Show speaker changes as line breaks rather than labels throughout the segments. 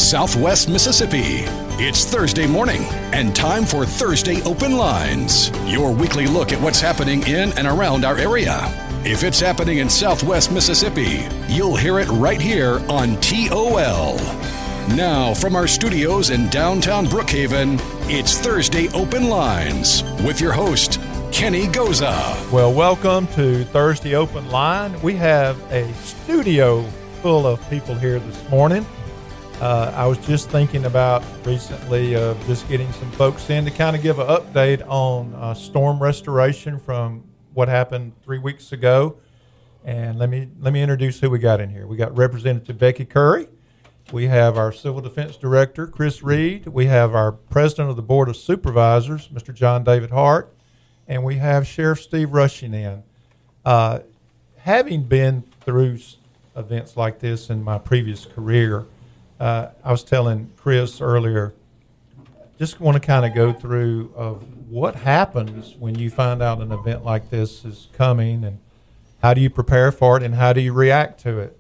Southwest Mississippi. It's Thursday morning and time for Thursday Open Lines, your weekly look at what's happening in and around our area. If it's happening in Southwest Mississippi, you'll hear it right here on TOL. Now, from our studios in downtown Brookhaven, it's Thursday Open Lines with your host, Kenny Goza.
Well, welcome to Thursday Open Line. We have a studio full of people here this morning. I was just thinking about recently of just getting some folks in to kind of give an update on storm restoration from what happened 3 weeks ago. And let me introduce who we got in here. We got Representative Becky Curry. We have our Civil Defense Director, Chris Reed. We have our President of the Board of Supervisors, Mr. John David Hart. And we have Sheriff Steve rushing in. Having been through events like this in my previous career, I was telling Chris earlier, just want to kind of go through of what happens when you find out an event like this is coming, and how do you prepare for it, and how do you react to it.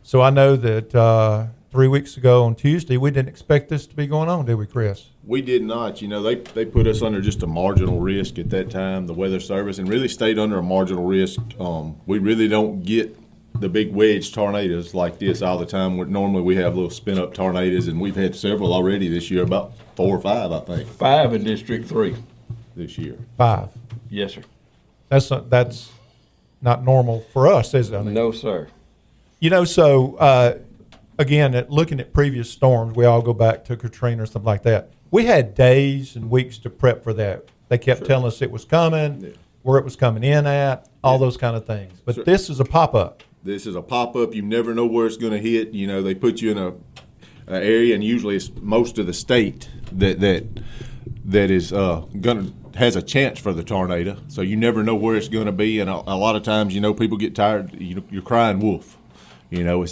So I know that 3 weeks ago on Tuesday, we didn't expect this to be going on, did we, Chris?
We did not. You know, they put us under just a marginal risk at that time, the Weather Service, and really stayed under a marginal risk. We really don't get the big wedge tornadoes like this all the time. Normally we have little spin-up tornadoes, and we've had several already this year, about 4 or 5, I think.
5 in District 3.
This year.
5.
Yes, sir.
That's not normal for us, is it?
No, sir.
You know, so again, looking at previous storms, we all go back to Katrina or something like that. We had days and weeks to prep for that. They kept telling us it was coming, where it was coming in at, all those kind of things. But this is a pop-up. This is
a pop-up. You never know where it's going to hit. You know, they put you in a area, and usually it's most of the state that is has a chance for the tornado. So you never know where it's going to be, and a lot of times, you know, people get tired. You're crying wolf. You know,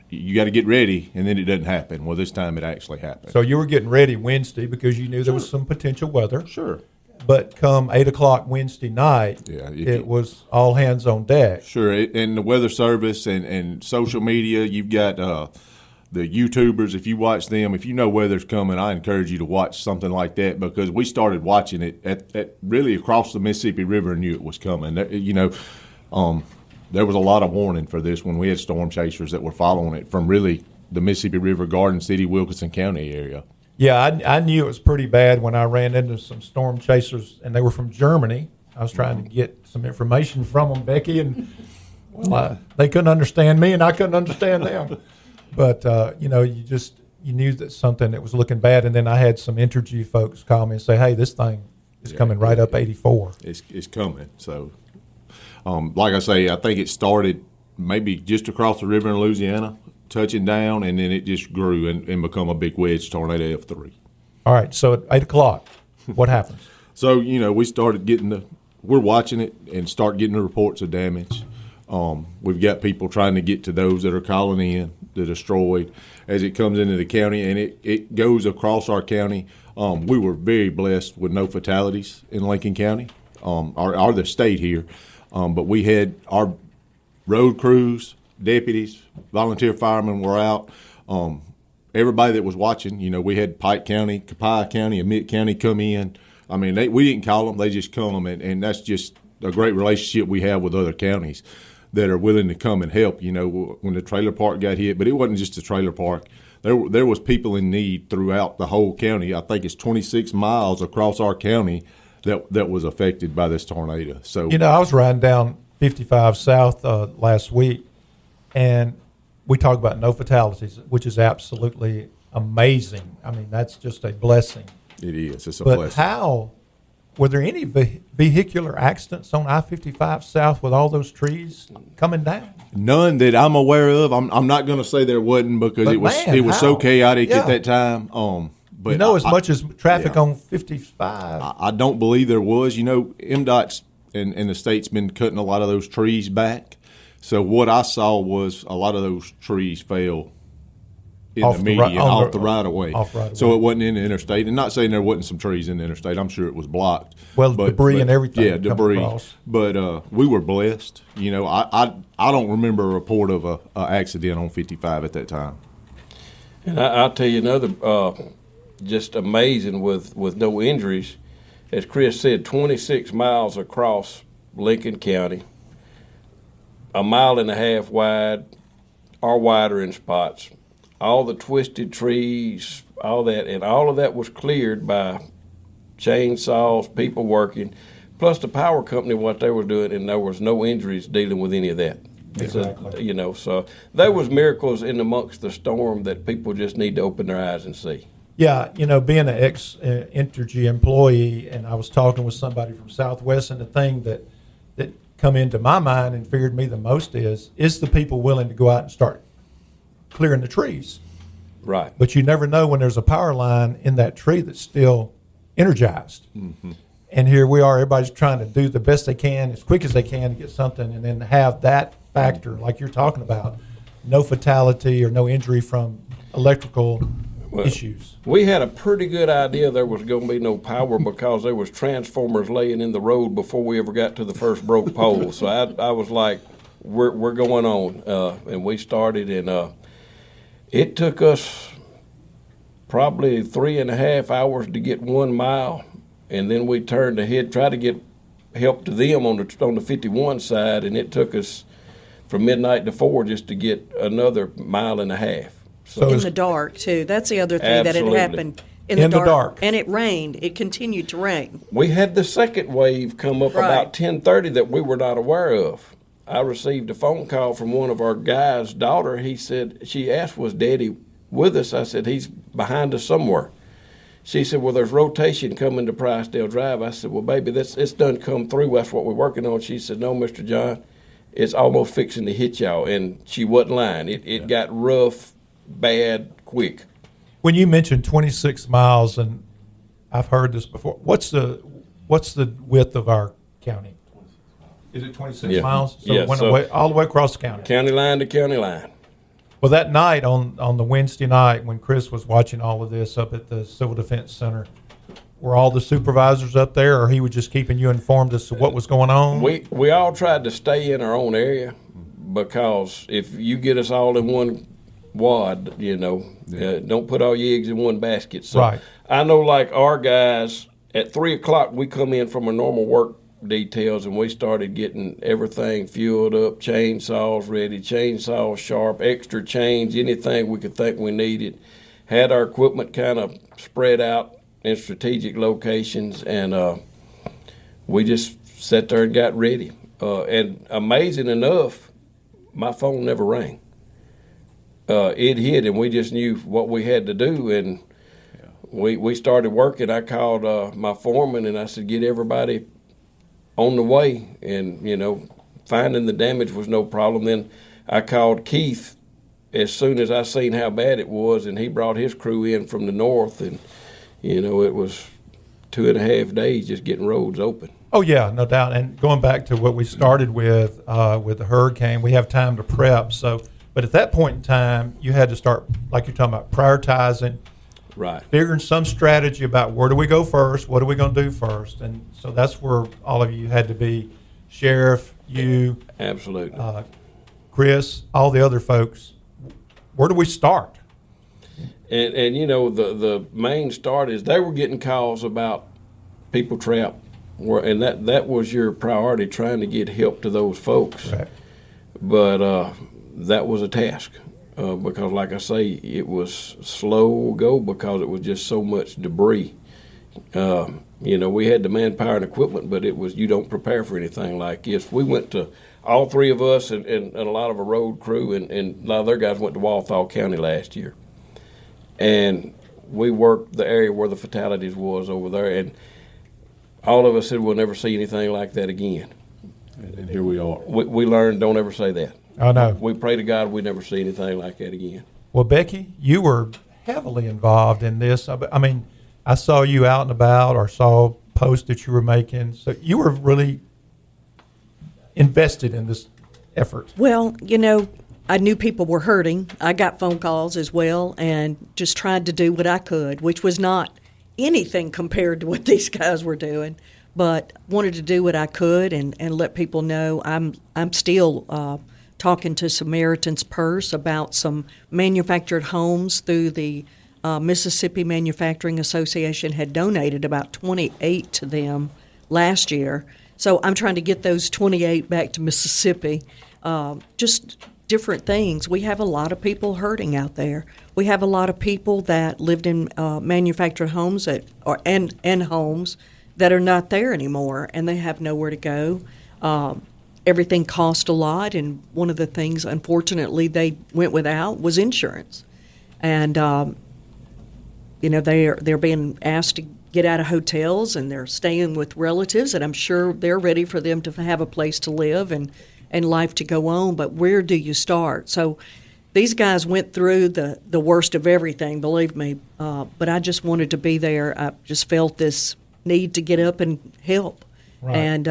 you got to get ready, and then it doesn't happen. Well, this time it actually happened.
So you were getting ready Wednesday because you knew there was some potential weather.
Sure.
But come 8 o'clock Wednesday night, it was all hands on deck.
Sure, and the Weather Service and social media, you've got the YouTubers. If you watch them, if you know weather's coming, I encourage you to watch something like that, because we started watching it at really across the Mississippi River and knew it was coming. You know, there was a lot of warning for this when we had storm chasers that were following it from really the Mississippi River, Garden City, Wilkinson County area.
Yeah, I knew it was pretty bad when I ran into some storm chasers, and they were from Germany. I was trying to get some information from them, Becky, and they couldn't understand me, and I couldn't understand them. But, you know, you knew that something that was looking bad, and then I had some Entergy folks call me and say, hey, this thing is coming right up 84.
It's coming. So, like I say, I think it started maybe just across the river in Louisiana, touching down, and then it just grew and become a big wedge tornado F3.
All right, so at 8 o'clock, what happens?
So, you know, we started we're watching it and start getting the reports of damage. We've got people trying to get to those that are calling in, the destroyed, as it comes into the county, and it goes across our county. We were very blessed with no fatalities in Lincoln County, or the state here, but we had our road crews, deputies, volunteer firemen were out. Everybody that was watching, you know, we had Pike County, Copiah County, and Mitt County come in. I mean, we didn't call them; they just come, and that's just a great relationship we have with other counties that are willing to come and help. You know, when the trailer park got hit, but it wasn't just the trailer park. There was people in need throughout the whole county. I think it's 26 miles across our county that was affected by this tornado. So,
you know, I was riding down 55 South last week, and we talk about no fatalities, which is absolutely amazing. I mean, that's just a blessing.
It is. It's a blessing.
But were there any vehicular accidents on I-55 South with all those trees coming down?
None that I'm aware of. I'm not going to say there wasn't, because it was so chaotic at that time. But
you know, as much as traffic on 55.
I don't believe there was. You know, MDOT's and the state's been cutting a lot of those trees back. So what I saw was a lot of those trees fell in off the median, off the right-of-way. So it wasn't in the interstate. And not saying there wasn't some trees in the interstate. I'm sure it was blocked.
Well, debris and everything.
Yeah, debris. But we were blessed. You know, I don't remember a report of a accident on 55 at that time.
And I'll tell you another, just amazing with no injuries. As Chris said, 26 miles across Lincoln County, a mile and a half wide, or wider in spots. All the twisted trees, all that, and all of that was cleared by chainsaws, people working, plus the power company, what they were doing, and there was no injuries dealing with any of that.
Exactly.
So there was miracles in amongst the storm that people just need to open their eyes and see.
Yeah, being an ex-Entergy employee, and I was talking with somebody from Southwest, and the thing that come into my mind and figured me the most is the people willing to go out and start clearing the trees.
Right.
But you never know when there's a power line in that tree that's still energized.
Mm-hmm.
And here we are, everybody's trying to do the best they can, as quick as they can to get something, and then have that factor, like you're talking about, no fatality or no injury from electrical issues.
We had a pretty good idea there was going to be no power because there was transformers laying in the road before we ever got to the first broke pole. So I was like, we're going on, and we started, and it took us probably 3.5 hours to get 1 mile, and then we turned ahead, tried to get help to them on the 51 side, and it took us from midnight to 4 just to get another 1.5 miles. So
in the dark, too. That's the other thing
Absolutely.
that had happened in the dark. And it rained. It continued to rain.
We had the second wave come up
Right.
about 10:30 that we were not aware of. I received a phone call from one of our guys' daughter. She asked, was Daddy with us? I said, he's behind us somewhere. She said, well, there's rotation coming to Pricedale Drive. I said, well, baby, it's done come through. That's what we're working on. She said, no, Mr. John, it's almost fixing to hit y'all. And she wasn't lying. It got rough, bad, quick.
When you mentioned 26 miles, and I've heard this before, what's the width of our county? Is it 26
Yeah.
miles? So
Yeah,
it went
so-
away, all the way across the county.
County line to county line.
Well, that night on the Wednesday night when Chris was watching all of this up at the Civil Defense Center, were all the supervisors up there, or he was just keeping you informed as to what was going on?
We all tried to stay in our own area because if you get us all in one wad, don't put all your eggs in one basket. So
Right.
I know, like our guys, at 3 o'clock we come in from our normal work details and we started getting everything fueled up, chainsaws ready, chainsaws sharp, extra chains, anything we could think we needed. Had our equipment kind of spread out in strategic locations, and we just sat there and got ready. And amazing enough, my phone never rang. It hit, and we just knew what we had to do, and we started working. I called my foreman, and I said, get everybody on the way, and, finding the damage was no problem. Then I called Keith as soon as I seen how bad it was, and he brought his crew in from the north, and, it was 2.5 days just getting roads open.
Oh, yeah, no doubt. And going back to what we started with the hurricane, we have time to prep. So, but at that point in time, you had to start, like you're talking about, prioritizing,
Right.
figuring some strategy about where do we go first, what are we going to do first. And so that's where all of you had to be, Sheriff, you,
Absolutely.
Chris, all the other folks. Where do we start?
And the main start is they were getting calls about people trapped, and that was your priority, trying to get help to those folks.
Right.
But that was a task because, like I say, it was slow go because it was just so much debris. We had the manpower and equipment, but it was, you don't prepare for anything like this. We went to, all three of us and a lot of a road crew, and a lot of their guys went to Walthall County last year. And we worked the area where the fatalities was over there, and all of us said we'll never see anything like that again.
And here we are.
We learned, don't ever say that.
Oh, no.
We pray to God we never see anything like that again.
Well, Becky, you were heavily involved in this. I mean, I saw you out and about or saw posts that you were making. So you were really invested in this effort.
Well, I knew people were hurting. I got phone calls as well and just tried to do what I could, which was not anything compared to what these guys were doing, but wanted to do what I could and let people know I'm still talking to Samaritan's Purse about some manufactured homes through the Mississippi Manufacturing Association had donated about 28 to them last year. So I'm trying to get those 28 back to Mississippi. Just different things. We have a lot of people hurting out there. We have a lot of people that lived in manufactured homes and homes that are not there anymore, and they have nowhere to go. Everything cost a lot, and one of the things, unfortunately, they went without was insurance. And they're being asked to get out of hotels, and they're staying with relatives, and I'm sure they're ready for them to have a place to live and life to go on, but where do you start? So these guys went through the worst of everything, believe me, but I just wanted to be there. I just felt this need to get up and help. Right. And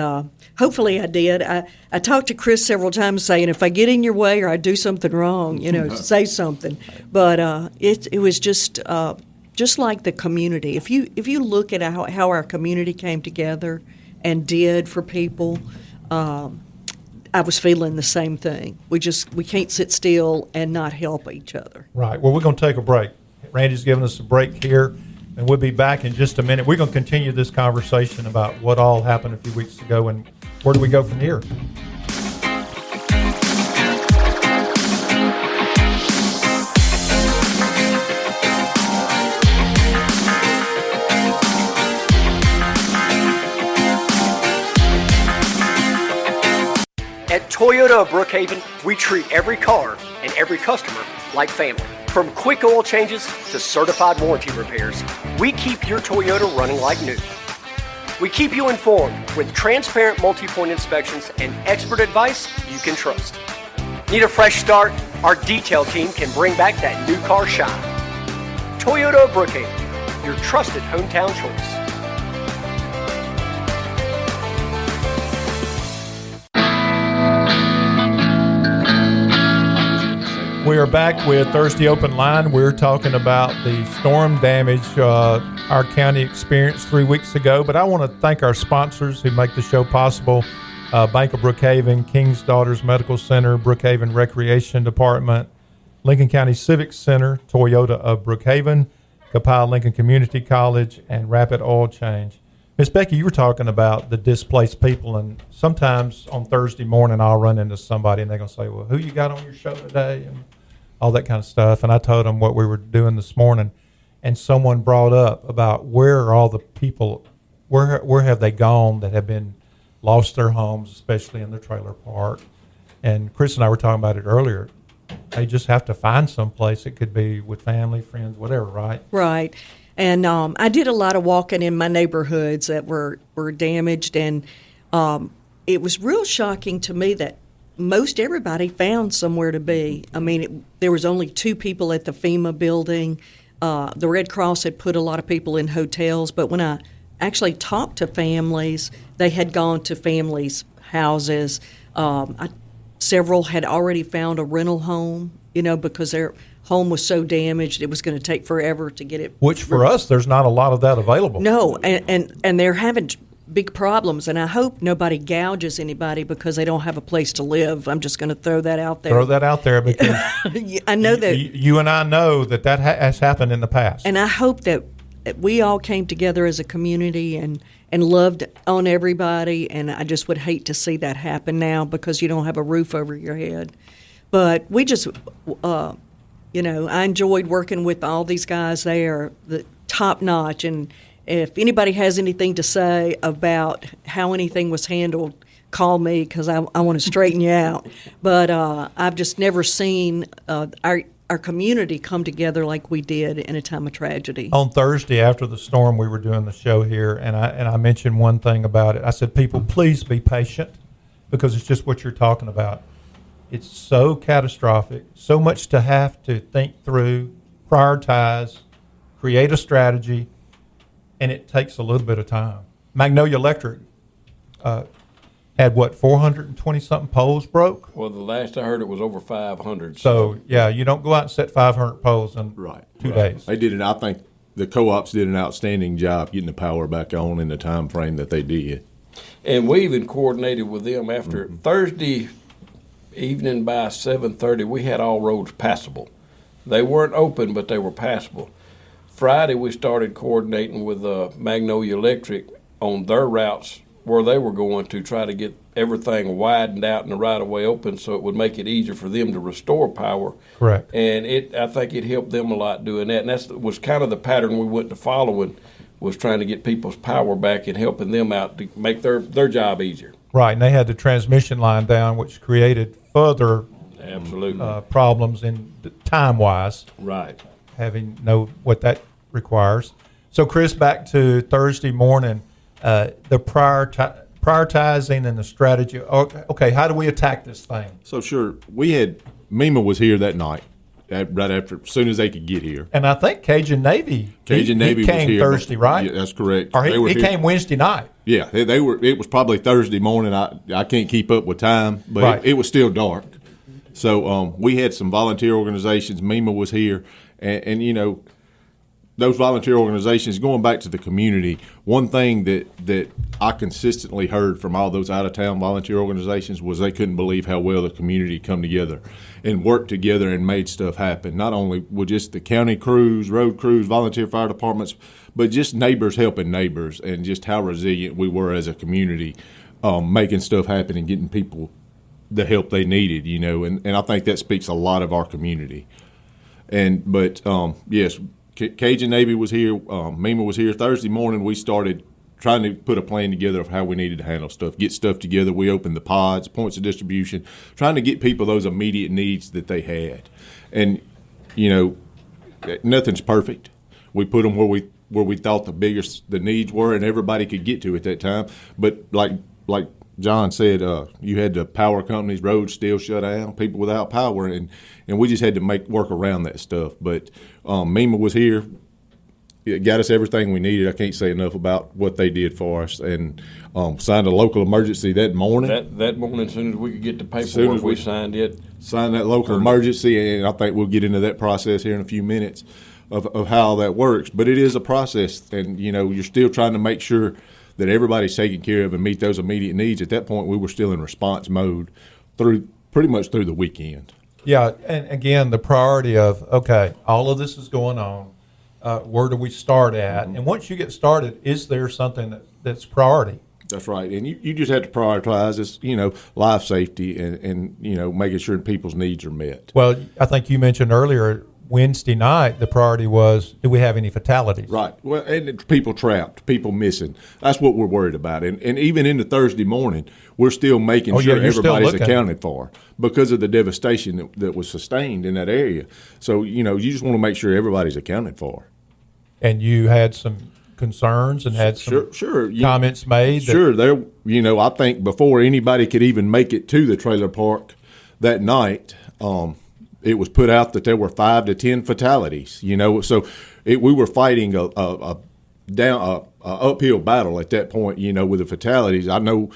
hopefully I did. I talked to Chris several times saying, if I get in your way or I do something wrong, say something. But it was just like the community. If you look at how our community came together and did for people, I was feeling the same thing. We can't sit still and not help each other.
Right. Well, we're going to take a break. Randy's giving us a break here, and we'll be back in just a minute. We're going to continue this conversation about what all happened a few weeks ago and where do we go from here.
At Toyota of Brookhaven, we treat every car and every customer like family. From quick oil changes to certified warranty repairs, we keep your Toyota running like new. We keep you informed with transparent multi-point inspections and expert advice you can trust. Need a fresh start? Our detail team can bring back that new car shine. Toyota of Brookhaven, your trusted hometown choice.
We are back with Thursday Open Line. We're talking about the storm damage our county experienced 3 weeks ago. But I want to thank our sponsors who make the show possible. Bank of Brookhaven, King's Daughters Medical Center, Brookhaven Recreation Department, Lincoln County Civic Center, Toyota of Brookhaven, Copiah Lincoln Community College, and Rapid Oil Change. Miss Becky, you were talking about the displaced people, and sometimes on Thursday morning I'll run into somebody and they're going to say, well, who you got on your show today? And all that kind of stuff. And I told them what we were doing this morning, and someone brought up about where are all the people, where have they gone that have been lost their homes, especially in the trailer park. And Chris and I were talking about it earlier. They just have to find some place. It could be with family, friends, whatever, right?
Right. And I did a lot of walking in my neighborhoods that were damaged, and it was real shocking to me that most everybody found somewhere to be. I mean, there was only 2 people at the FEMA building. The Red Cross had put a lot of people in hotels, but when I actually talked to families, they had gone to families' houses. Several had already found a rental home, because their home was so damaged it was going to take forever to get it.
Which for us, there's not a lot of that available.
No, and they're having big problems, and I hope nobody gouges anybody because they don't have a place to live. I'm just going to throw that out there.
Throw that out there because
I know that
you and I know that has happened in the past.
And I hope that we all came together as a community and loved on everybody, and I just would hate to see that happen now because you don't have a roof over your head. But we just, I enjoyed working with all these guys. They are the top notch, and if anybody has anything to say about how anything was handled, call me because I want to straighten you out. But I've just never seen our community come together like we did in a time of tragedy.
On Thursday after the storm, we were doing the show here, and I mentioned one thing about it. I said, people, please be patient because it's just what you're talking about. It's so catastrophic, so much to have to think through, prioritize, create a strategy, and it takes a little bit of time. Magnolia Electric had, 420-something poles broke?
Well, the last I heard it was over 500.
So, yeah, you don't go out and set 500 poles in 2 days.
They did it. I think the co-ops did an outstanding job getting the power back on in the time frame that they did.
And we even coordinated with them after Thursday. evening by 7:30, we had all roads passable. They weren't open, but they were passable. Friday, we started coordinating with Magnolia Electric on their routes where they were going to try to get everything widened out and the right-of-way open so it would make it easier for them to restore power.
Correct.
And I think it helped them a lot doing that. And that was kind of the pattern we went to following, was trying to get people's power back and helping them out to make their job easier.
Right, and they had the transmission line down, which created further
Absolutely.
problems in time-wise.
Right.
Having know what that requires. So, Chris, back to Thursday morning, the prioritizing and the strategy. Okay, how do we attack this thing?
So sure, MEMA was here that night, right after, as soon as they could get here.
And I think Cajun Navy.
Cajun Navy
came
was here
Thursday, right?
Yeah, that's correct.
Or
They were
he
here.
came Wednesday night.
Yeah, they were. It was probably Thursday morning. I can't keep up with time, but
Right.
it was still dark. So we had some volunteer organizations. MEMA was here, and you know, those volunteer organizations, going back to the community, one thing that I consistently heard from all those out-of-town volunteer organizations was they couldn't believe how well the community come together and worked together and made stuff happen. Not only with just the county crews, road crews, volunteer fire departments, but just neighbors helping neighbors, and just how resilient we were as a community, making stuff happen and getting people the help they needed, you know, and I think that speaks a lot of our community. But yes, Cajun Navy was here, MEMA was here. Thursday morning we started trying to put a plan together of how we needed to handle stuff, get stuff together. We opened the pods, points of distribution, trying to get people those immediate needs that they had. And, you know, nothing's perfect. We put them where we thought the needs were and everybody could get to at that time. But like John said, you had the power companies, roads still shut down, people without power, and we just had to work around that stuff. But MEMA was here. It got us everything we needed. I can't say enough about what they did for us, and signed a local emergency that morning.
That morning, as soon as we could get the paperwork, we signed it.
Signed that local emergency, and I think we'll get into that process here in a few minutes of how that works. But it is a process, and, you know, you're still trying to make sure that everybody's taken care of and meet those immediate needs. At that point, we were still in response mode pretty much through the weekend.
Yeah, and again, the priority of, okay, all of this is going on. Where do we start at? And once you get started, is there something that's priority?
That's right. And you just have to prioritize this, you know, life safety and, you know, making sure people's needs are met.
Well, I think you mentioned earlier, Wednesday night, the priority was, do we have any fatalities?
Right. Well, and it's people trapped, people missing. That's what we're worried about. And even into Thursday morning, we're still making sure everybody's accounted for because of the devastation that was sustained in that area. So, you know, you just want to make sure everybody's accounted for.
And you had some concerns and had some comments made?
Sure. There, you know, I think before anybody could even make it to the trailer park that night, it was put out that there were 5 to 10 fatalities. You know, so we were fighting a uphill battle at that point. You know, with the fatalities. I know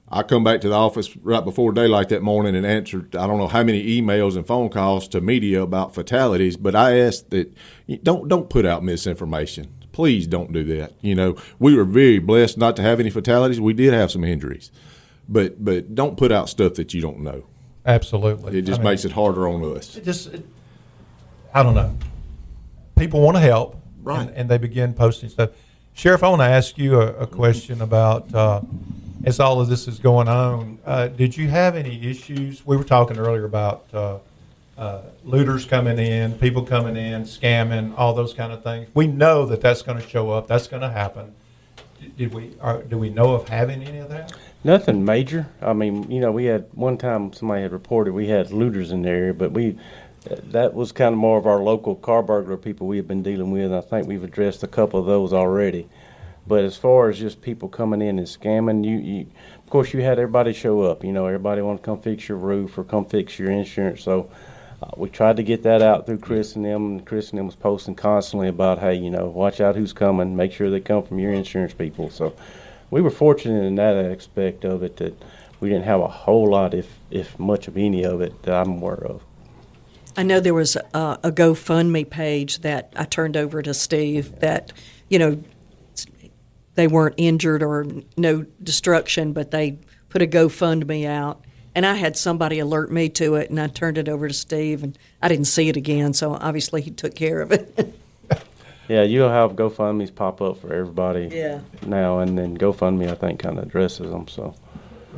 I come back to the office right before daylight that morning and answered I don't know how many emails and phone calls to media about fatalities. But I asked that don't put out misinformation. Please don't do that. You know, we were very blessed not to have any fatalities. We did have some injuries, but don't put out stuff that you don't know.
Absolutely.
It just makes it harder on us.
I don't know. People want to help,
right?
And they begin posting stuff. Sheriff, I want to ask you a question about as all of this is going on. Did you have any issues? We were talking earlier about looters coming in, people coming in, scamming, all those kind of things. We know that that's going to show up. That's going to happen. Do we know of having any of that?
Nothing major. I mean, you know, we had one time somebody had reported we had looters in the area, but that was kind of more of our local car burglar people we have been dealing with. I think we've addressed a couple of those already. But as far as just people coming in and scamming, you of course you had everybody show up. You know, everybody want to come fix your roof or come fix your insurance. So we tried to get that out through Chris and them. And Chris and them was posting constantly about, hey, you know, watch out who's coming. Make sure they come from your insurance people. So we were fortunate in that aspect of it that we didn't have a whole lot, if much of any of it, that I'm aware of.
I know there was a GoFundMe page that I turned over to Steve that, you know, they weren't injured or no destruction, but they put a GoFundMe out And I had somebody alert me to it, and I turned it over to Steve, and I didn't see it again, so obviously he took care of it.
Yeah, you'll have GoFundMe's pop up for everybody
Yeah.
now, and then GoFundMe, I think, kind of addresses them. So,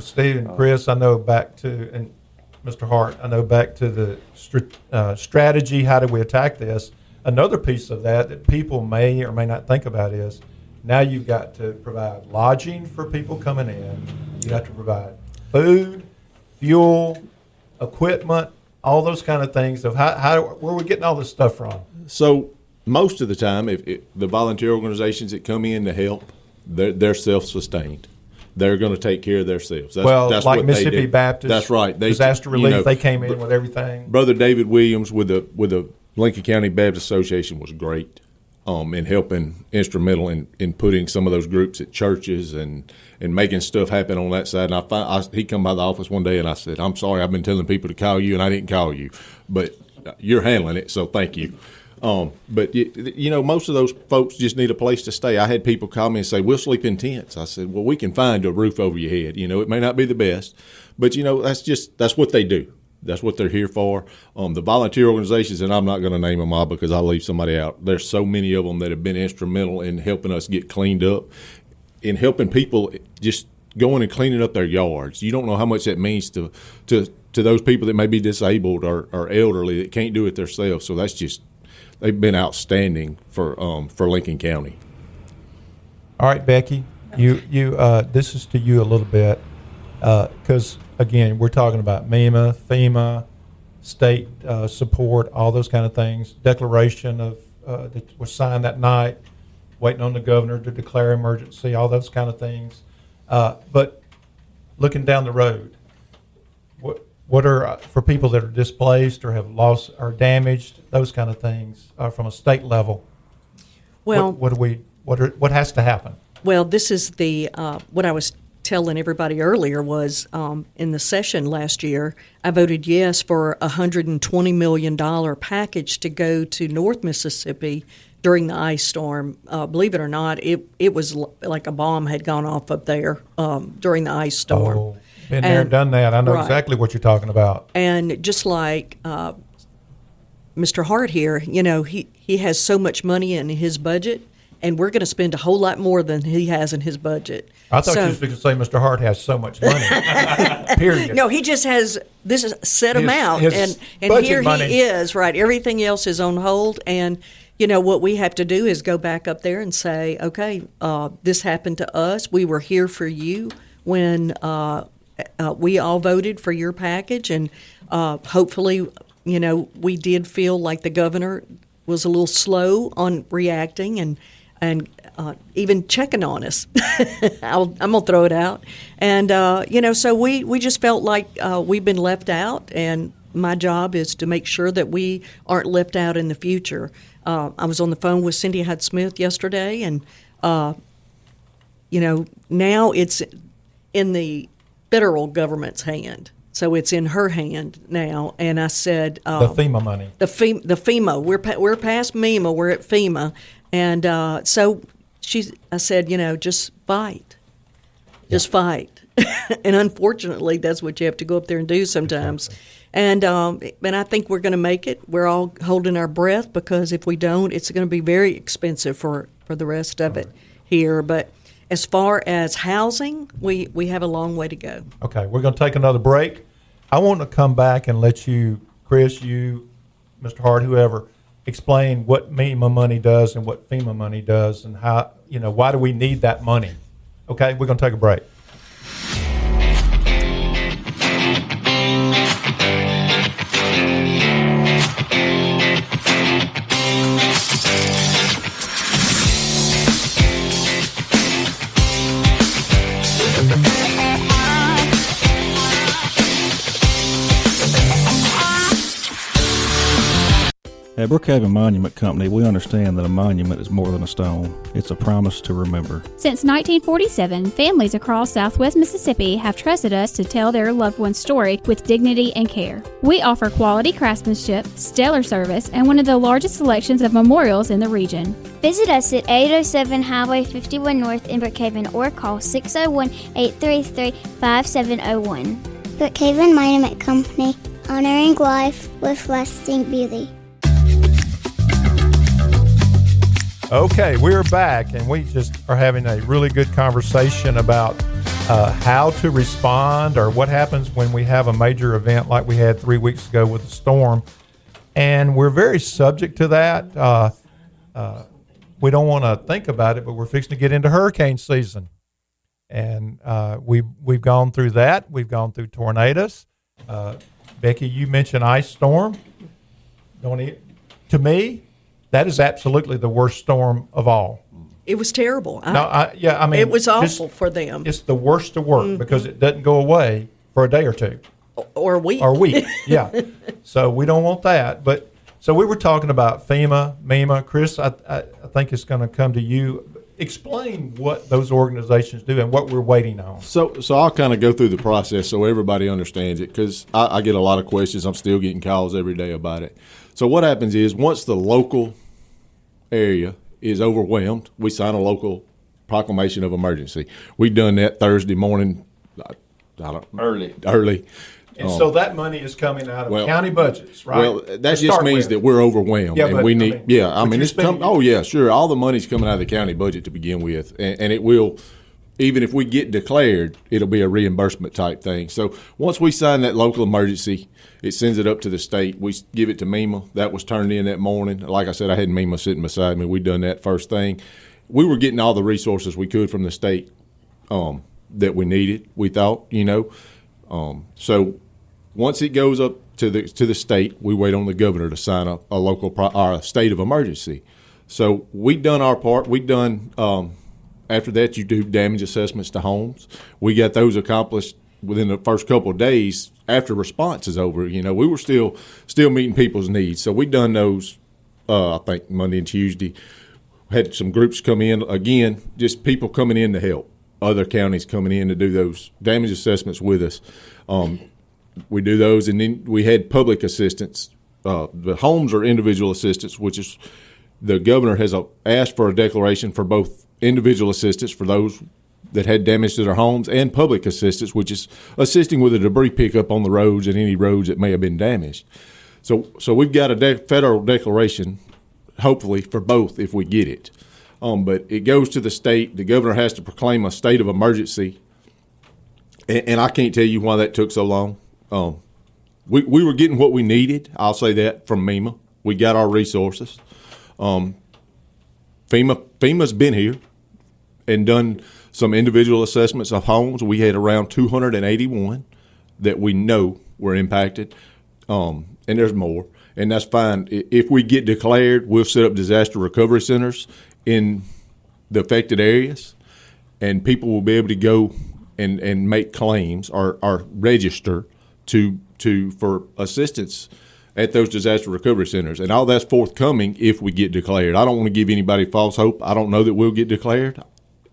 Steve and Chris, I know back to, and Mr. Hart, I know back to the strategy, how do we attack this? Another piece of that people may or may not think about is now you've got to provide lodging for people coming in. You have to provide food, fuel, equipment, all those kind of things. Of where are we getting all this stuff from?
So most of the time, if the volunteer organizations that come in to help, they're self-sustained. They're going to take care of themselves. That's
like
what
Mississippi
they do.
Baptist,
That's right.
Disaster relief, they came in with everything.
Brother David Williams with the Lincoln County Baptist Association was great in helping, instrumental in putting some of those groups at churches and making stuff happen on that side. And he come by the office one day and I said, I'm sorry, I've been telling people to call you and I didn't call you, but you're handling it, so thank you. But most of ththose folks just need a place to stay. I had people call me and say, we'll sleep in tents. I said, well, we can find a roof over your head. It may not be the best, but that's what they do. That's what they're here for. The volunteer organizations, and I'm not going to name them all because I'll leave somebody out. There's so many of them that have been instrumental in helping us get cleaned up, in helping people just going and cleaning up their yards. You don't know how much that means to those people that may be disabled or elderly that can't do it themselves. So they've been outstanding for Lincoln County.
All right, Becky, you this is to you a little bit because again we're talking about MEMA, FEMA, state support, all those kind of things. Declaration of that was signed that night, waiting on the governor to declare emergency, all those kind of things. But looking down the road, what are for people that are displaced or have lost or damaged, those kind of things from a state level?
Well,
what has to happen?
Well, this is the what I was telling everybody earlier was in the session last year, I voted yes for a $120 million package to go to North Mississippi during the ice storm. Believe it or not, it was like a bomb had gone off up there during the ice storm.
Oh, been there and done that. I know exactly what you're talking about.
And just like Mr. Hart here, he has so much money in his budget, and we're going to spend a whole lot more than he has in his budget.
I thought you were going to say Mr. Hart has so much money. Period.
No, he just has this is set amount, and here
money.
He is right. Everything else is on hold, and what we have to do is go back up there and say, okay, this happened to us. We were here for you when we all voted for your package, and hopefully, we did feel like the governor was a little slow on reacting and even checking on us. I'm gonna throw it out, and so we just felt like we've been left out, and my job is to make sure that we aren't left out in the future. I was on the phone with Cindy Hyde-Smith yesterday, and now it's in the federal government's hand. So it's in her hand now, and I said
the FEMA money.
The FEMA. We're past MEMA. We're at FEMA, and so I said, just fight, just fight. And unfortunately, that's what you have to go up there and do sometimes. And I think we're going to make it. We're all holding our breath because if we don't, it's going to be very expensive for the rest of it here. But as far as housing, we have a long way to go.
Okay, we're going to take another break. I want to come back and let you, Chris, you, Mr. Hart, whoever, explain what MEMA money does and what FEMA money does and how, why do we need that money? Okay, we're going to take a break.
At Brookhaven Monument Company, we understand that a monument is more than a stone. It's a promise to remember.
Since 1947, families across Southwest Mississippi have trusted us to tell their loved one's story with dignity and care. We offer quality craftsmanship, stellar service, and one of the largest selections of memorials in the region.
Visit us at 807 Highway 51 North in Brookhaven or call 601-833-5701. Brookhaven Monument Company, honoring life with lasting beauty.
Okay, we're back, and we just are having a really good conversation about how to respond or what happens when we have a major event like we had 3 weeks ago with the storm. And we're very subject to that. We don't want to think about it, but we're fixing to get into hurricane season. And we've gone through that. We've gone through tornadoes. Becky, you mentioned ice storm. To me, that is absolutely the worst storm of all.
It was terrible.
It
was awful for them.
It's the worst to work because it doesn't go away for a day or two.
Or a week.
Yeah. So we don't want that. But so we were talking about MEMA. Chris, I think it's going to come to you. Explain what those organizations do and what we're waiting on.
So I'll kind of go through the process so everybody understands it, because I get a lot of questions. I'm still getting calls every day about it. So what happens is once the local area is overwhelmed, we sign a local proclamation of emergency. We've done that Thursday morning, early.
And so that money is coming out of county budgets, right?
Well, that just means that we're overwhelmed, and we need. Sure. All the money's coming out of the county budget to begin with, and it will. Even if we get declared, it'll be a reimbursement type thing. So once we sign that local emergency, it sends it up to the state. We give it to MEMA. That was turned in that morning. Like I said, I had MEMA sitting beside me. We'd done that first thing. We were getting all the resources we could from the state that we needed. We thought, so once it goes up to the state, we wait on the governor to sign up a local or a state of emergency. So we've done our part. We've done. After that, you do damage assessments to homes. We got those accomplished within the first couple of days after response is over. We were still meeting people's needs. So we done those, I think, Monday and Tuesday. Had some groups come in, again, just people coming in to help. Other counties coming in to do those damage assessments with us. We do those, and then we had public assistance. The homes are individual assistance, which is the governor has asked for a declaration for both individual assistance for those that had damage to their homes and public assistance, which is assisting with the debris pickup on the roads and any roads that may have been damaged. So we've got a federal declaration, hopefully, for both if we get it. But it goes to the state. The governor has to proclaim a state of emergency, and I can't tell you why that took so long. We were getting what we needed. I'll say that from MEMA. We got our resources. FEMA's been here and done some individual assessments of homes. We had around 281 that we know were impacted, and there's more, and that's fine. If we get declared, we'll set up disaster recovery centers in the affected areas, and people will be able to go and make claims or register for assistance at those disaster recovery centers. And all that's forthcoming if we get declared. I don't want to give anybody false hope. I don't know that we'll get declared.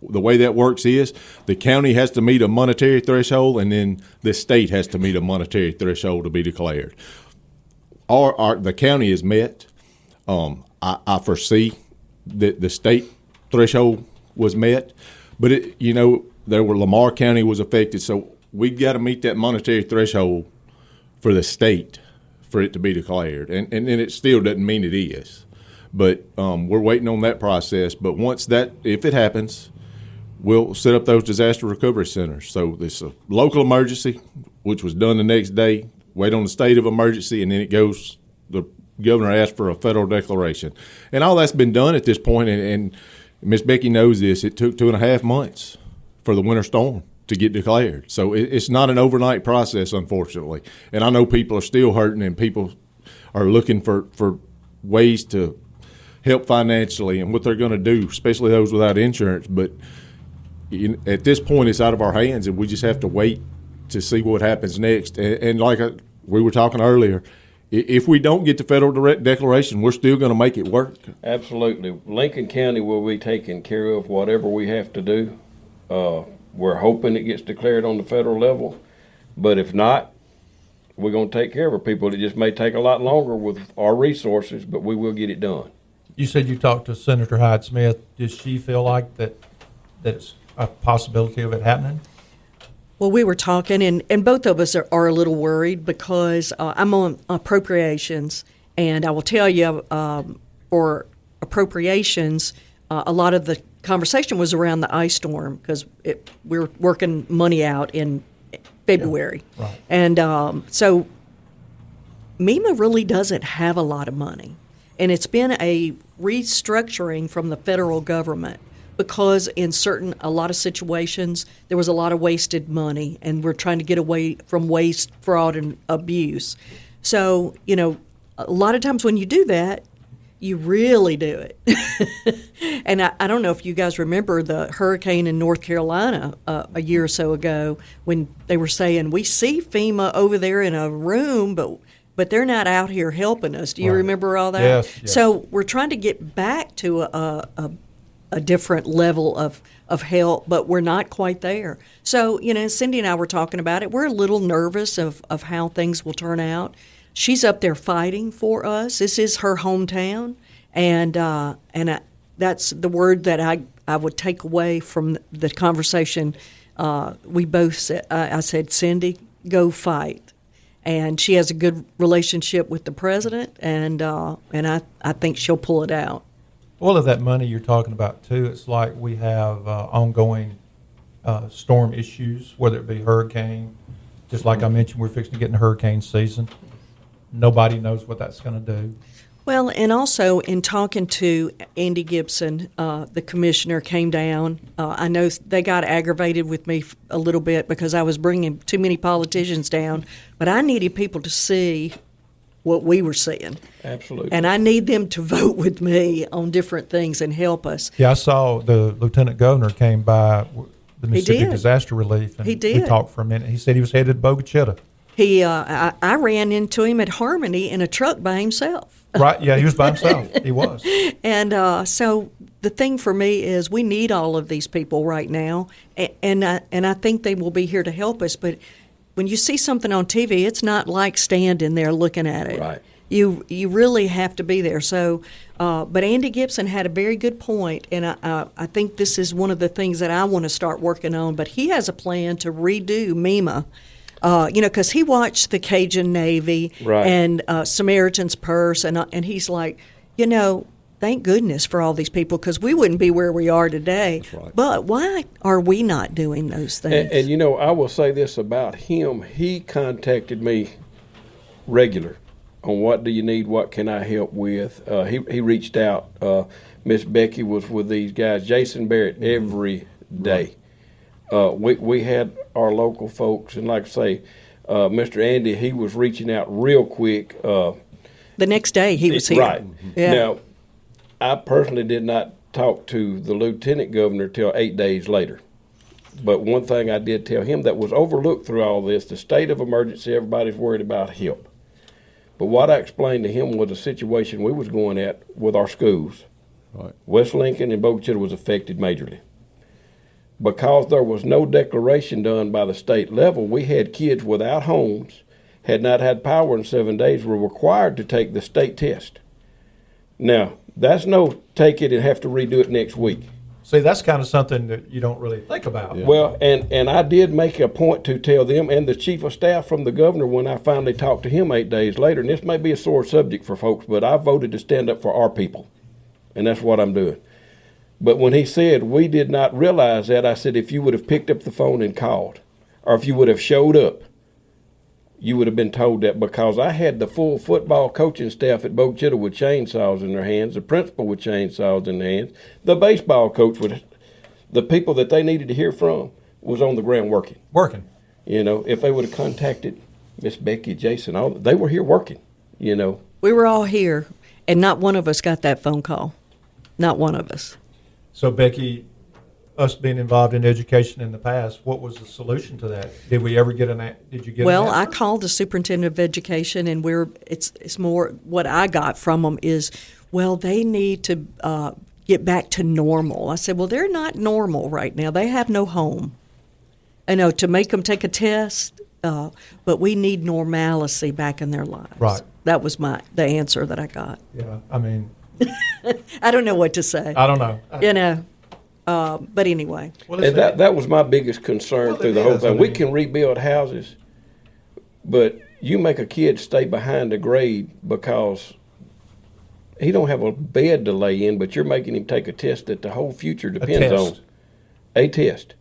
The way that works is the county has to meet a monetary threshold, and then the state has to meet a monetary threshold to be declared. The county is met. I foresee that the state threshold was met, but Lamar County was affected, so we've got to meet that monetary threshold for the state for it to be declared, and it still doesn't mean it is. But we're waiting on that process. But if it happens, we'll set up those disaster recovery centers. So this a local emergency, which was done the next day, wait on the state of emergency, and then it goes, the governor asked for a federal declaration. And all that's been done at this point, and Miss Becky knows this, it took 2.5 months for the winter storm to get declared. So it's not an overnight process, unfortunately. And I know people are still hurting, and people are looking for ways to help financially and what they're going to do, especially those without insurance. But at this point, it's out of our hands, and we just have to wait to see what happens next. And like we were talking earlier, if we don't get the federal declaration, we're still going to make it work.
Absolutely. Lincoln County will be taking care of whatever we have to do. We're hoping it gets declared on the federal level, but if not, we're going to take care of our people. It just may take a lot longer with our resources, but we will get it done.
You said you talked to Senator Hyde-Smith. Does she feel like that it's a possibility of it happening?
Well, we were talking, and both of us are a little worried because I'm on appropriations, and I will tell you, for appropriations, a lot of the conversation was around the ice storm because we were working money out in February.
Yeah, right.
And so MEMA really doesn't have a lot of money, and it's been a restructuring from the federal government. Because in a lot of situations, there was a lot of wasted money, and we're trying to get away from waste, fraud, and abuse. So, a lot of times when you do that, you really do it. And I don't know if you guys remember the hurricane in North Carolina a year or so ago when they were saying, we see FEMA over there in a room, but they're not out here helping us. Do you remember all that?
Yes.
So we're trying to get back to a different level of help, but we're not quite there. So, Cindy and I were talking about it. We're a little nervous of how things will turn out. She's up there fighting for us. This is her hometown, and that's the word that I would take away from the conversation. We both said, I said, Cindy, go fight. And she has a good relationship with the president, and I think she'll pull it out.
All of that money you're talking about, too, it's like we have ongoing storm issues, whether it be hurricane. Just like I mentioned, we're fixing to get in the hurricane season. Nobody knows what that's going to do.
Well, and also in talking to Andy Gibson, the commissioner came down. I know they got aggravated with me a little bit because I was bringing too many politicians down, but I needed people to see what we were seeing.
Absolutely.
And I need them to vote with me on different things and help us.
Yeah, I saw the lieutenant governor came by the Mississippi
did.
Disaster Relief, and
He did.
we talked for a minute. He said he was headed to Bogachita.
I ran into him at Harmony in a truck by himself.
Right, yeah, he was by himself. He was.
And so the thing for me is we need all of these people right now, and I think they will be here to help us. But when you see something on TV, it's not like standing there looking at it.
Right.
You really have to be there. So, but Andy Gibson had a very good point, and I think this is one of the things that I want to start working on. But he has a plan to redo MEMA. Because he watched the Cajun Navy
Right.
and Samaritan's Purse, and he's like, thank goodness for all these people because we wouldn't be where we are today.
That's right.
But why are we not doing those things?
And I will say this about him. He contacted me regular on what do you need, what can I help with. He reached out. Miss Becky was with these guys, Jason Barrett, every day. We had our local folks, and like I say, Mr. Andy, he was reaching out real quick.
The next day he was here.
Right.
Yeah.
Now, I personally did not talk to the lieutenant governor till 8 days later. But one thing I did tell him that was overlooked through all this, the state of emergency, everybody's worried about help. But what I explained to him was a situation we was going at with our schools.
Right.
West Lincoln and Bogachita was affected majorly. Because there was no declaration done by the state level, we had kids without homes, had not had power in 7 days, were required to take the state test. Now, that's no take it and have to redo it next week.
See, that's kind of something that you don't really think about.
Yeah.
Well, and I did make a point to tell them and the chief of staff from the governor when I finally talked to him 8 days later, and this may be a sore subject for folks, but I voted to stand up for our people, and that's what I'm doing. But when he said we did not realize that, I said if you would have picked up the phone and called, or if you would have showed up, you would have been told that, because I had the full football coaching staff at Bogachita with chainsaws in their hands, the principal with chainsaws in their hands, the baseball coach with the people that they needed to hear from was on the ground working. If they would have contacted Miss Becky, Jason, they were here working,
We were all here, and not one of us got that phone call. Not one of us.
So, Becky, us being involved in education in the past, what was the solution to that? Did we ever get did you get
Well,
an
I
answer?
called the superintendent of education, and it's more what I got from them is, well, they need to get back to normal. I said, well, they're not normal right now. They have no home. I know to make them take a test, but we need normalcy back in their lives.
Right.
That was the answer that I got.
Yeah, I mean,
I don't know what to say.
I don't know.
But anyway.
Well,
And that was my biggest concern through the whole thing. We can rebuild houses, but you make a kid stay behind a grade because he don't have a bed to lay in, but you're making him take a test that the whole future depends on. A test.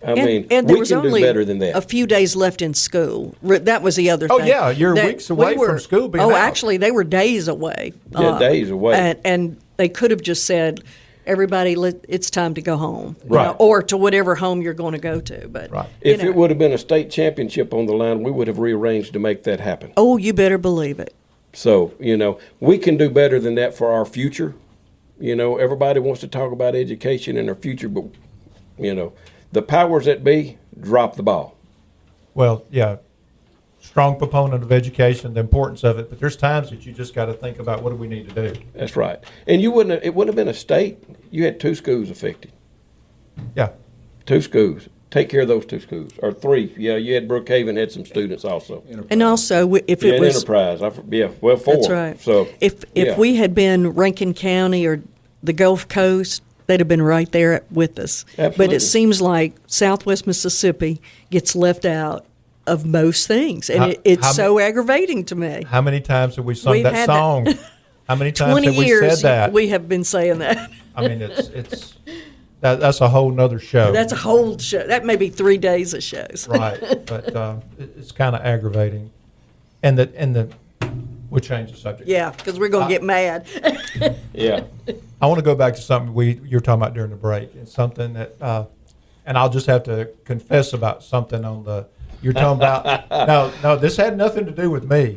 I mean,
and there
we
was
can
only
do better than that.
a few days left in school. That was the other thing.
Oh, yeah, you're
That
weeks away from school being out.
actually, they were days away.
Days away.
And they could have just said, everybody, it's time to go home.
Right.
Or to whatever home you're going to go to. But
Right.
If it would have been a state championship on the line, we would have rearranged to make that happen.
Oh, you better believe it.
So, we can do better than that for our future. Everybody wants to talk about education and our future, but, the powers that be drop the ball.
Well, yeah, strong proponent of education, the importance of it, but there's times that you just got to think about what do we need to do.
That's right. And it wouldn't have been a state. You had 2 schools affected.
Yeah.
2 schools. Take care of those 2 schools. Or 3. Yeah, you had Brookhaven had some students also.
And also, if it was
Enterprise. 4.
That's right.
So
if we had been Rankin County or the Gulf Coast, they'd have been right there with us.
Absolutely.
But it seems like Southwest Mississippi gets left out of most things, and it's so aggravating to me.
How many times have we sung
We've
that
had
song? How many times
20
have we
years
said that?
we have been saying that.
I mean, that's a whole nother show.
That's a whole show. That may be 3 days of shows.
Right, but it's kind of aggravating, and we'll change the subject.
Yeah, because we're going to get mad.
yeah.
I want to go back to something you were talking about during the break. It's something that, and I'll just have to confess about something you're talking about. No, this had nothing to do with me.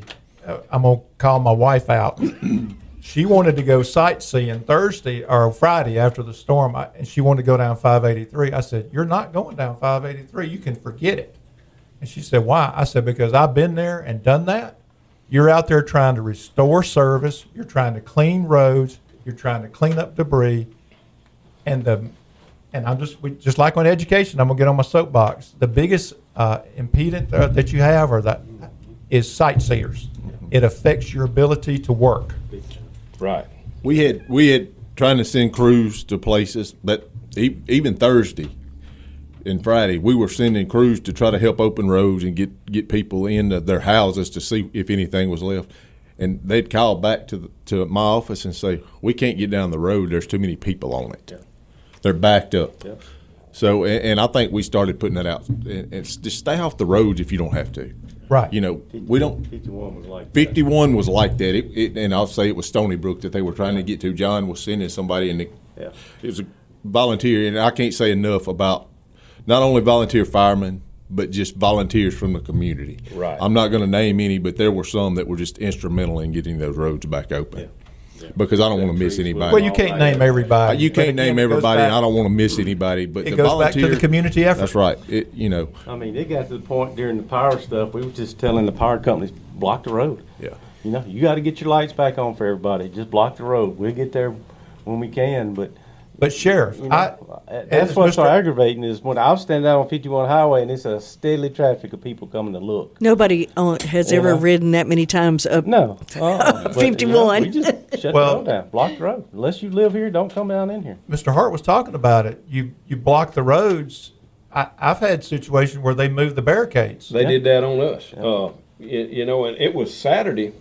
I'm going to call my wife out. She wanted to go sightseeing Thursday or Friday after the storm, and she wanted to go down 583. I said, "You're not going down 583. You can forget it." And she said, "Why?" I said, "Because I've been there and done that. You're out there trying to restore service. You're trying to clean roads. You're trying to clean up debris, and I'm just like on education. I'm gonna get on my soapbox. The biggest impediment that you have is sightseers. It affects your ability to work.
Right.
We had trying to send crews to places, but even Thursday and Friday, we were sending crews to try to help open roads and get people into their houses to see if anything was left. And they'd call back to my office and say, "We can't get down the road. There's too many people on it. Yeah. They're backed up." Yeah. So, and I think we started putting that out. And just stay off the roads if you don't have to.
Right.
We don't.
51 was like that.
51 was like that. And I'll say it was Stony Brook that they were trying to get to. John was sending somebody, and it was a volunteer. And I can't say enough about not only volunteer firemen, but just volunteers from the community.
Right.
I'm not going to name any, but there were some that were just instrumental in getting those roads back open. Yeah. Because I don't want to miss anybody.
Well, you can't name everybody.
You can't name everybody, and I don't want to miss anybody. But
it
the
goes back to the community effort.
That's right.
I mean, it got to the point during the power stuff, we were just telling the power companies, block the road.
Yeah.
You got to get your lights back on for everybody. Just block the road. We'll get there when we can, But
Sheriff,
that's what's so aggravating is when I'll stand out on 51 Highway and it's a steady traffic of people coming to look.
Nobody has ever ridden that many times up 51.
We just shut the road down, block the road. Unless you live here, don't come down in here.
Mr. Hart was talking about it. You block the roads. I've had situations where they move the barricades.
They did that on us. Yeah. And it was Saturday.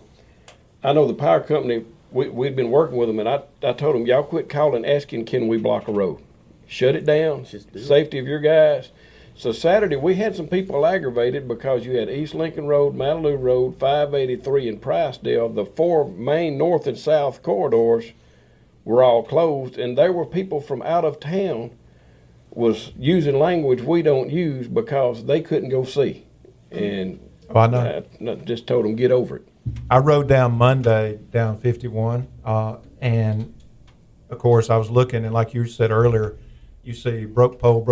I know the power company. We'd been working with them, and I told them, y'all quit calling asking, can we block a road? Shut it down. Safety of your guys. So Saturday, we had some people aggravated because you had East Lincoln Road, Malibu Road, 583, and Pricedale. The 4 main north and south corridors were all closed, and there were people from out of town was using language we don't use because they couldn't go see. And
I know.
I just told them, get over it.
I rode down Monday down 51, and of course I was looking, and like you said earlier, you see broke pole,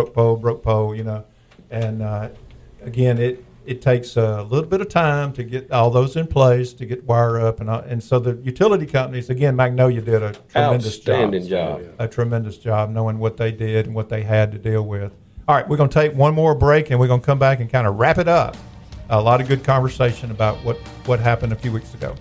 and again it takes a little bit of time to get all those in place, to get wire up, and so the utility companies, again, Magnolia did a tremendous
job,
a tremendous job knowing what they did and what they had to deal with. All right, we're going to take one more break, and we're going to come back and kind of wrap it up. A lot of good conversation about what happened a few weeks ago.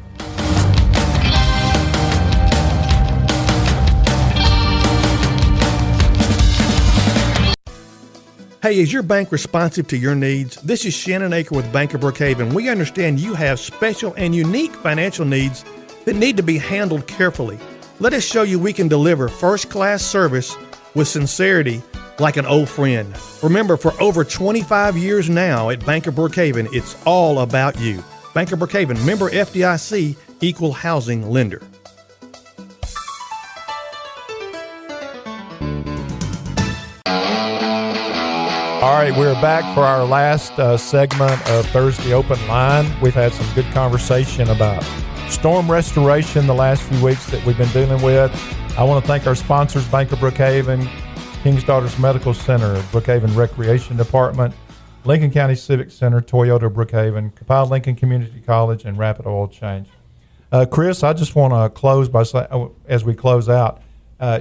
Hey, is your bank responsive to your needs? This is Shannon Aker with Bank of Brookhaven. We understand you have special and unique financial needs that need to be handled carefully. Let us show you we can deliver first-class service with sincerity like an old friend. Remember, for over 25 years now at Bank of Brookhaven, it's all about you. Bank of Brookhaven, member FDIC, equal housing lender.
All right, we're back for our last segment of Thursday Open Line. We've had some good conversation about storm restoration the last few weeks that we've been dealing with. I want to thank our sponsors, Bank of Brookhaven, King's Daughters Medical Center, Brookhaven Recreation Department, Lincoln County Civic Center, Toyota Brookhaven, Capel Lincoln Community College, and Rapid Oil Change. Chris, I just want to close by saying, as we close out,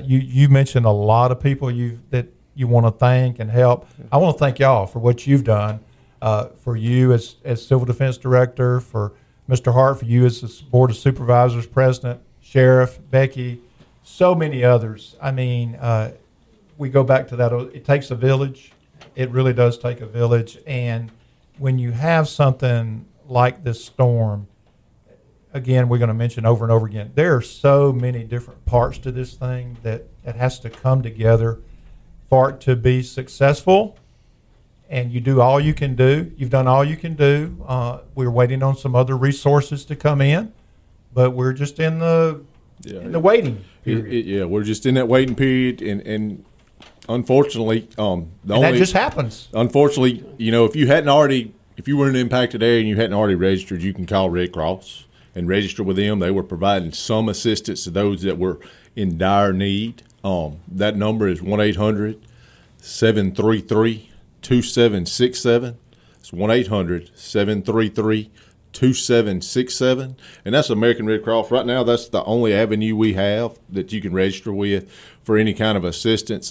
you mentioned a lot of people that you want to thank and help. I want to thank y'all for what you've done, for you as Civil Defense Director, for Mr. Hart, for you as the Board of Supervisors President, Sheriff, Becky, so many others. I mean, we go back to that. It takes a village. It really does take a village. And when you have something like this storm, again, we're going to mention over and over again, there are so many different parts to this thing that has to come together for it to be successful. And you do all you can do. You've done all you can do. We're waiting on some other resources to come in, but we're just in the waiting period.
We're just in that waiting period, and unfortunately,
that just happens.
Unfortunately, if you were in an impacted area and you hadn't already registered, you can call Red Cross and register with them. They were providing some assistance to those that were in dire need. That number is 1-800-733-2767. It's 1-800-733-2767. And that's American Red Cross. Right now, that's the only avenue we have that you can register with for any kind of assistance.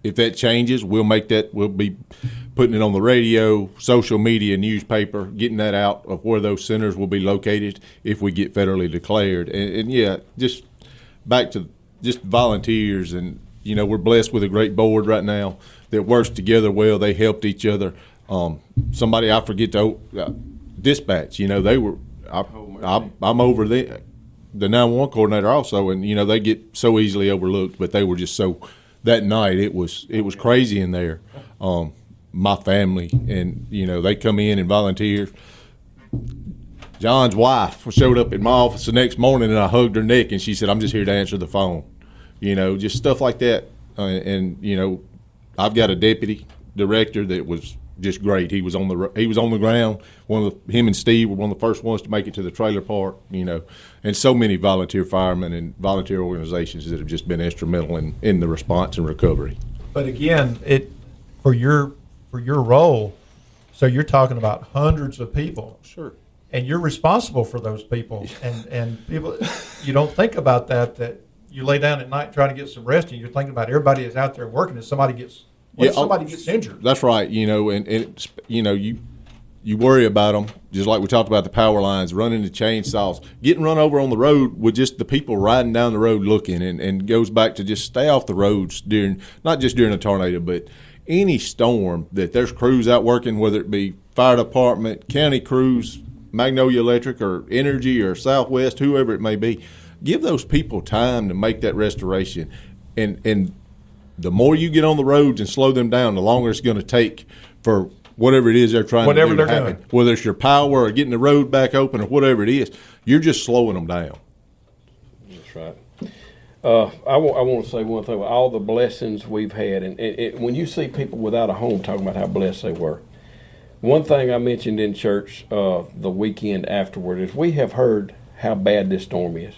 If that changes, we'll be putting it on the radio, social media, newspaper, getting that out of where those centers will be located if we get federally declared. And just back to just volunteers, and we're blessed with a great board right now that works together well. They helped each other. Somebody I forget to dispatch. They were. I'm over the 911 coordinator also, and they get so easily overlooked. But they were just so. That night it was crazy in there. My family, and they come in and volunteer. John's wife showed up at my office the next morning, and I hugged her neck, and she said, "I'm just here to answer the phone." Just stuff like that. And I've got a deputy director that was just great. He was on the ground. Him and Steve were one of the first ones to make it to the trailer park. And so many volunteer firemen and volunteer organizations that have just been instrumental in the response and recovery.
But again, for your role, so you're talking about hundreds of people.
Sure.
And you're responsible for those people, and people, you don't think about that you lay down at night trying to get some rest, and you're thinking about everybody is out there working, and somebody gets injured.
That's right, and you worry about them, just like we talked about the power lines, running the chainsaws, getting run over on the road with just the people riding down the road looking, and goes back to just stay off the roads not just during a tornado, but any storm that there's crews out working, whether it be fire department, county crews, Magnolia Electric or Energy or Southwest, whoever it may be. Give those people time to make that restoration. And the more you get on the roads and slow them down, the longer it's going to take for whatever it is they're trying to do to happen. Doing. Whether it's your power or getting the road back open or whatever it is, you're just slowing them down.
That's right. I want to say one thing. All the blessings we've had, and when you see people without a home talking about how blessed they were, one thing I mentioned in church the weekend afterward is we have heard how bad this storm is.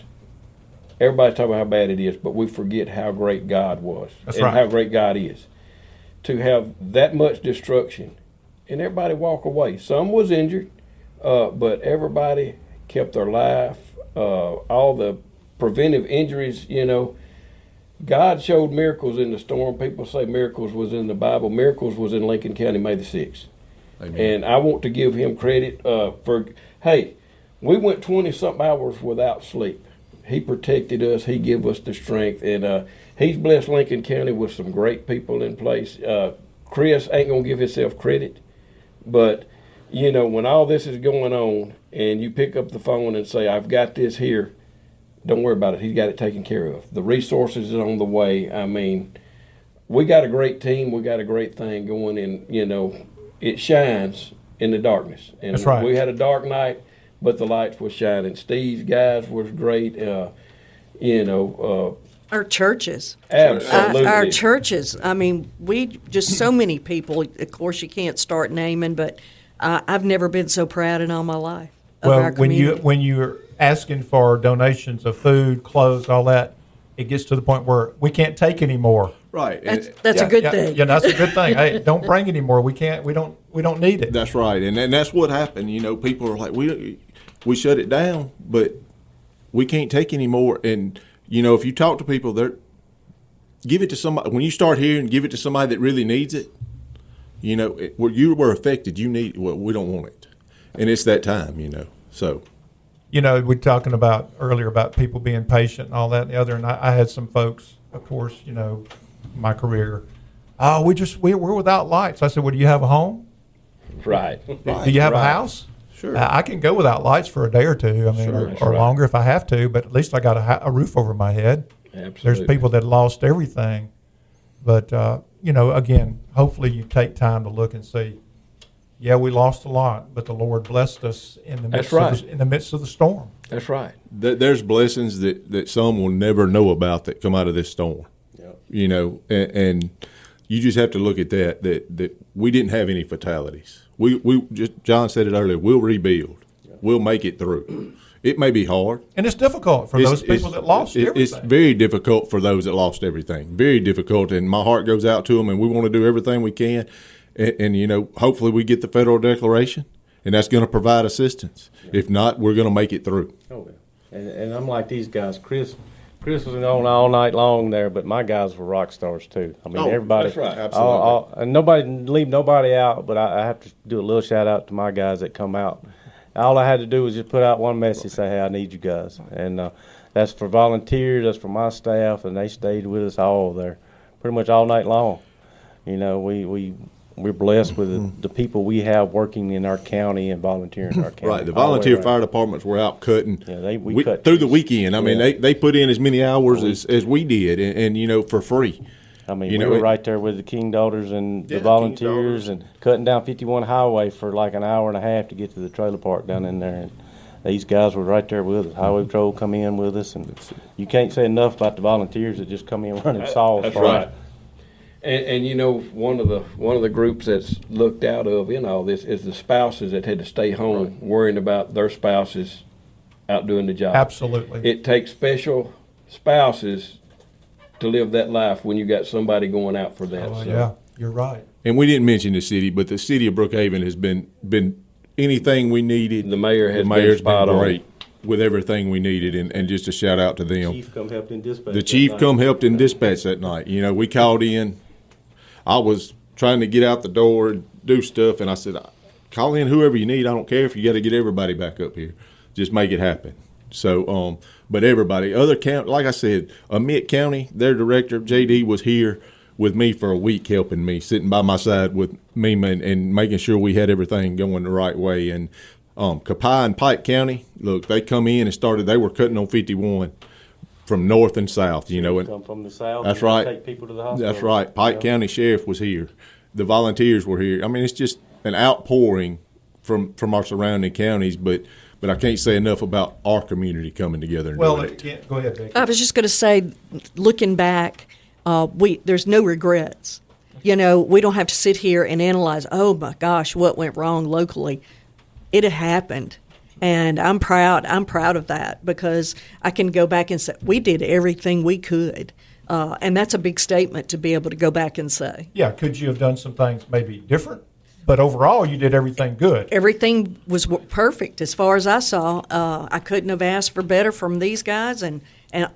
Everybody's talking about how bad it is, but we forget how great God was.
That's
and
right.
How great God is. To have that much destruction and everybody walk away. Some was injured, but everybody kept their life. All the preventive injuries, God showed miracles in the storm. People say miracles was in the Bible. Miracles was in Lincoln County May the 6th. Amen. And I want to give him credit we went 20-something hours without sleep. He protected us. He gave us the strength. And he's blessed Lincoln County with some great people in place. Chris ain't gonna give himself credit, but you know, when all this is going on and you pick up the phone and say, I've got this here, don't worry about it. He's got it taken care of. The resources are on the way. I mean, we got a great team. We got a great thing going, and you know, it shines in the darkness. And
that's right.
We had a dark night, but the lights were shining. Steve's guys was great.
Our churches.
Absolutely.
Our churches. I mean, we just so many people. Of course, you can't start naming, but I've never been so proud in all my life of our community.
when you're asking for donations of food, clothes, all that, it gets to the point where we can't take any more.
Right.
That's a good thing.
Yeah, that's a good thing. Hey, don't bring any more. We can't. We don't need it.
That's right, and that's what happened. You know, people are like, we shut it down, but we can't take any more. And you know, if you talk to people, give it to somebody. When you start here and give it to somebody that really needs it, you know, where you were affected, you need. Well, we don't want it, and it's that time. You know, so.
You know, we're talking about earlier about people being patient and all that and the other. And I had some folks, of course, you know, my career. Oh, we're without lights. I said, well, do you have a home?
Right.
Do you have a house?
Sure.
I can go without lights for a day or two. I mean, or longer if I have to. But at least I got a roof over my head.
Absolutely.
There's people that lost everything. But you know, again, hopefully you take time to look and see. Yeah, we lost a lot, but the Lord blessed us in the midst of the storm.
That's right.
There's blessings that some will never know about that come out of this storm. Yep. You know, and you just have to look at that we didn't have any fatalities. We just, John said it earlier, we'll rebuild. Yep. We'll make it through. It may be hard.
And it's difficult for those people that lost everything.
It's very difficult for those that lost everything. Very difficult, and my heart goes out to them, and we want to do everything we can. And, you know, hopefully we get the federal declaration, and that's going to provide assistance. Yeah. If not, we're going to make it through.
Oh, yeah. And I'm like these guys. Chris was on all night long there, but my guys were rock stars too. I mean, everybody.
That's right. Absolutely.
And leave nobody out, but I have to do a little shout out to my guys that come out. All I had to do was just put out one message, say, hey, I need you guys. And that's for volunteers, that's for my staff, and they stayed with us all there pretty much all night long. You know, we're blessed with the people we have working in our county and volunteering in our county.
Right, the volunteer fire departments were out cutting
we cut
through the weekend. I mean, they put in as many hours as we did, and you know, for free.
I mean, we were right there with the King Daughters and the volunteers and cutting down 51 Highway for like an hour and a half to get to the trailer park down in there. And these guys were right there with us. Highway Patrol come in with us, and you can't say enough about the volunteers that just come in running saws.
That's right. And you know, one of the groups that's looked out of in all this is the spouses that had to stay home worrying about their spouses out doing the job.
Absolutely.
It takes special spouses to live that life when you got somebody going out for that.
Oh, yeah, you're right.
And we didn't mention the city, but the city of Brookhaven has been anything we needed.
The mayor has
been great with everything we needed, and just a shout out to them.
The chief come helped in dispatch.
The chief come helped in dispatch that night. You know, we called in. I was trying to get out the door and do stuff, and I said, call in whoever you need. I don't care if you got to get everybody back up here. Just make it happen. So, but everybody, other county, like I said, Amite County, their director, JD, was here with me for a week helping me, sitting by my side with me and making sure we had everything going the right way. And Copiah and Pike County, look, they come in and started, they were cutting on 51 from north and south, you know. And
come from the south.
That's right.
Take people to the hospital.
That's right. Pike County Sheriff was here. The volunteers were here. I mean, it's just an outpouring from our surrounding counties, but I can't say enough about our community coming together. And
well,
doing it.
Go ahead, Becky.
I was just going to say, looking back, there's no regrets. You know, we don't have to sit here and analyze, oh, my gosh, what went wrong locally. It had happened. And I'm proud of that because I can go back and say, we did everything we could. And that's a big statement to be able to go back and say.
Yeah, could you have done some things maybe different? But overall, you did everything good.
Everything was perfect as far as I saw. I couldn't have asked for better from these guys and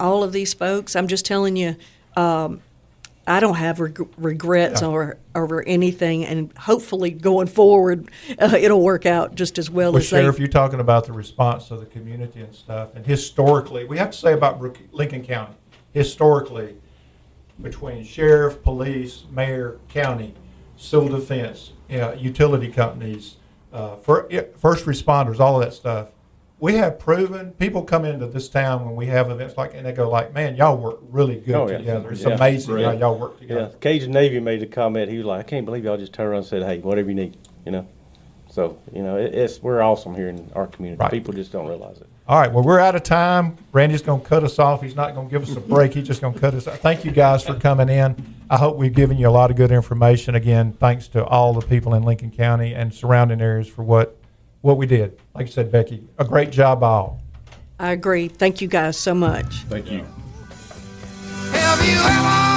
all of these folks. I'm just telling you, I don't have regrets over anything, and hopefully going forward, it'll work out just as well as
Sheriff, you're talking about the response of the community and stuff, and historically, we have to say about Lincoln County, historically, between sheriff, police, mayor, county, civil defense, utility companies, first responders, all of that stuff. We have proven people come into this town when we have events like, and they go like, "Man, y'all work really good together. It's amazing how y'all work together."
Yeah, Cajun Navy made a comment. He was like, "I can't believe y'all just turned around and said, hey, whatever you need," So, we're awesome here in our community.
Right.
People just don't realize it.
All right, well, we're out of time. Randy's going to cut us off. He's not going to give us a break. He's just going to cut us off. Thank you guys for coming in. I hope we've given you a lot of good information. Again, thanks to all the people in Lincoln County and surrounding areas for what we did. Like I said, Becky, a great job by all.
I agree. Thank you guys so much.
Thank you.
Have you ever